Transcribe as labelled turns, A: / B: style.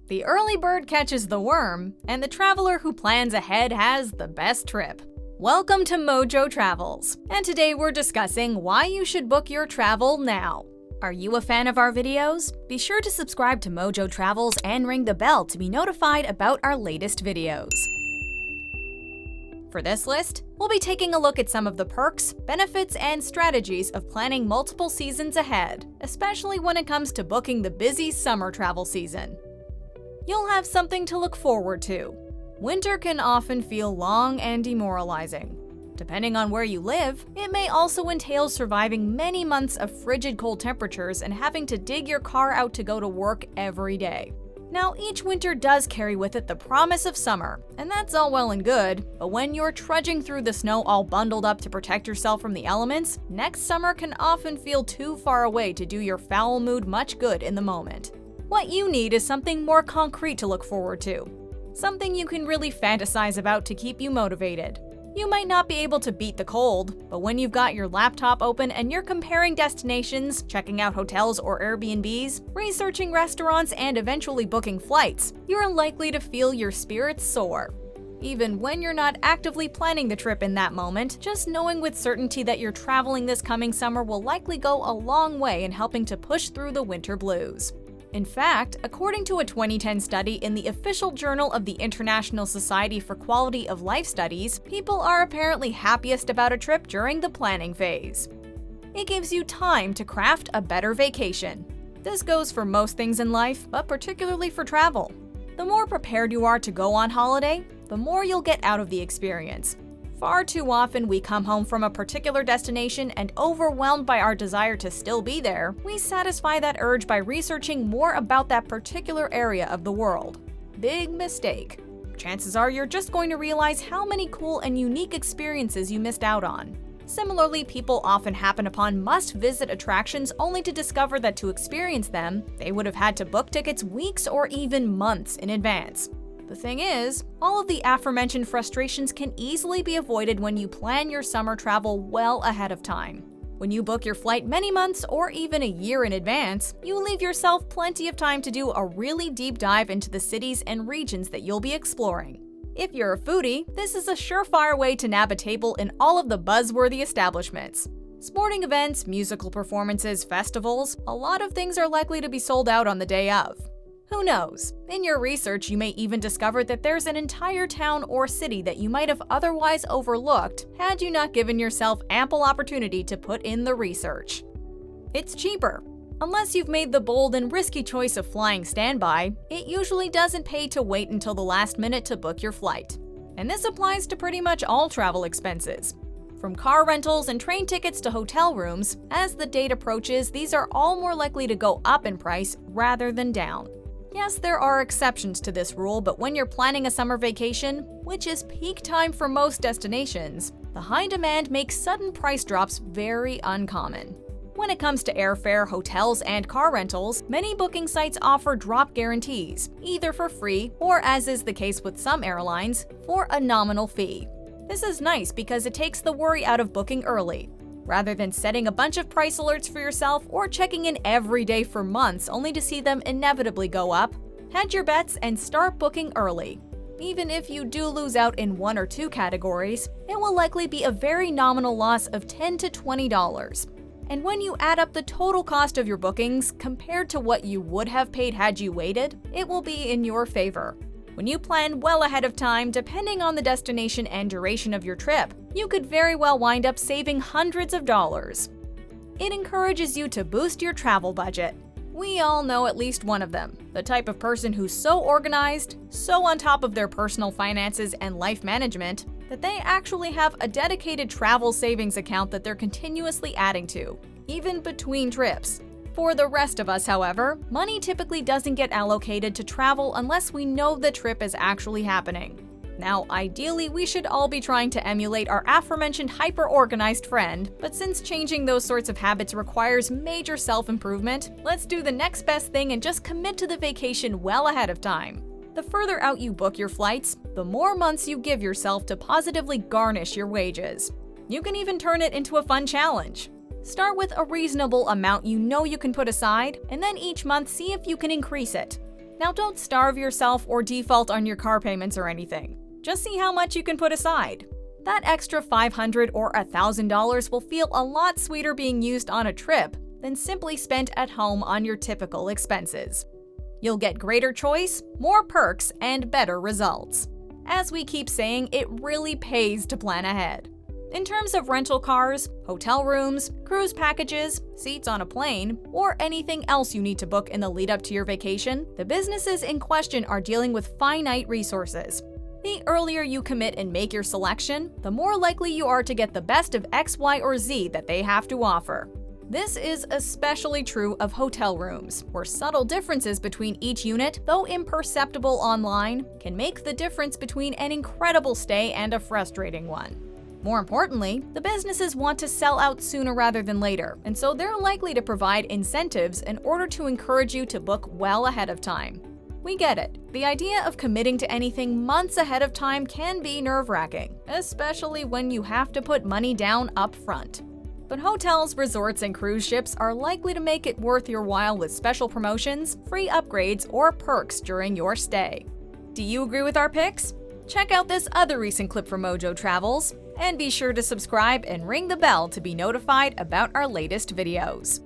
A: The early bird catches the worm, and the traveler who plans ahead has the best trip. Welcome to MojoTravels, and today we're discussing why you should book your travel now. Are you a fan of our videos? Be sure to subscribe to MojoTravels and ring the bell to be notified about our latest videos. For this list, we'll be taking a look at some of the perks, benefits, and strategies of planning multiple seasons ahead, especially when it comes to booking the busy summer travel season. You'll have something to look forward to. Winter can often feel long and demoralizing. Depending on where you live, it may also entail surviving many months of frigid cold temperatures and having to dig your car out to go to work every day. Now, each winter does carry with it the promise of summer, and that's all well and good, but when you're trudging through the snow all bundled up to protect yourself from the elements, next summer can often feel too far away to do your foul mood much good in the moment. What you need is something more concrete to look forward to. Something you can really fantasize about to keep you motivated. You might not be able to beat the cold, but when you've got your laptop open and you're comparing destinations, checking out hotels or Airbnbs, researching restaurants, and eventually booking flights, you're likely to feel your spirits soar. Even when you're not actively planning the trip in that moment, just knowing with certainty that you're traveling this coming summer will likely go a long way in helping to push through the winter blues. In fact, according to a 2010 study in the official journal of the International Society for Quality of Life Studies, people are apparently happiest about a trip during the planning phase. It gives you time to craft a better vacation. This goes for most things in life, but particularly for travel. The more prepared you are to go on holiday, the more you'll get out of the experience. Far too often, we come home from a particular destination and overwhelmed by our desire to still be there, we satisfy that urge by researching more about that particular area of the world. Big mistake. Chances are you're just going to realize how many cool and unique experiences you missed out on. Similarly, people often happen upon must-visit attractions only to discover that to experience them, they would have had to book tickets weeks or even months in advance. The thing is, all of the aforementioned frustrations can easily be avoided when you plan your summer travel well ahead of time. When you book your flight many months or even a year in advance, you leave yourself plenty of time to do a really deep dive into the cities and regions that you'll be exploring. If you're a foodie, this is a surefire way to nab a table in all of the buzzworthy establishments. Sporting events, musical performances, festivals, a lot of things are likely to be sold out on the day of. Who knows? In your research, you may even discover that there's an entire town or city that you might have otherwise overlooked had you not given yourself ample opportunity to put in the research. It's cheaper. Unless you've made the bold and risky choice of flying standby, it usually doesn't pay to wait until the last minute to book your flight. And this applies to pretty much all travel expenses. From car rentals and train tickets to hotel rooms, as the date approaches, these are all more likely to go up in price rather than down. Yes, there are exceptions to this rule, but when you're planning a summer vacation, which is peak time for most destinations, the high demand makes sudden price drops very uncommon. When it comes to airfare, hotels, and car rentals, many booking sites offer drop guarantees, either for free or, as is the case with some airlines, for a nominal fee. This is nice because it takes the worry out of booking early. Rather than setting a bunch of price alerts for yourself or checking in every day for months only to see them inevitably go up, hedge your bets and start booking early. Even if you do lose out in one or two categories, it will likely be a very nominal loss of $10 to $20. And when you add up the total cost of your bookings compared to what you would have paid had you waited, it will be in your favor. When you plan well ahead of time, depending on the destination and duration of your trip, you could very well wind up saving hundreds of dollars. It encourages you to boost your travel budget. We all know at least one of them, the type of person who's so organized, so on top of their personal finances and life management, that they actually have a dedicated travel savings account that they're continuously adding to, even between trips. For the rest of us, however, money typically doesn't get allocated to travel unless we know the trip is actually happening. Now, ideally, we should all be trying to emulate our aforementioned hyper-organized friend, but since changing those sorts of habits requires major self-improvement, let's do the next best thing and just commit to the vacation well ahead of time. The further out you book your flights, the more months you give yourself to positively garnish your wages. You can even turn it into a fun challenge. Start with a reasonable amount you know you can put aside, and then each month see if you can increase it. Now don't starve yourself or default on your car payments or anything. Just see how much you can put aside. That extra $500 or $1,000 will feel a lot sweeter being used on a trip than simply spent at home on your typical expenses. You'll get greater choice, more perks, and better results. As we keep saying, it really pays to plan ahead. In terms of rental cars, hotel rooms, cruise packages, seats on a plane, or anything else you need to book in the lead up to your vacation, the businesses in question are dealing with finite resources. The earlier you commit and make your selection, the more likely you are to get the best of X, Y, or Z that they have to offer. This is especially true of hotel rooms, where subtle differences between each unit, though imperceptible online, can make the difference between an incredible stay and a frustrating one. More importantly, the businesses want to sell out sooner rather than later, and so they're likely to provide incentives in order to encourage you to book well ahead of time. We get it. The idea of committing to anything months ahead of time can be nerve-wracking, especially when you have to put money down up front. But hotels, resorts, and cruise ships are likely to make it worth your while with special promotions, free upgrades, or perks during your stay. Do you agree with our picks? Check out this other recent clip from MojoTravels, and be sure to subscribe and ring the bell to be notified about our latest videos.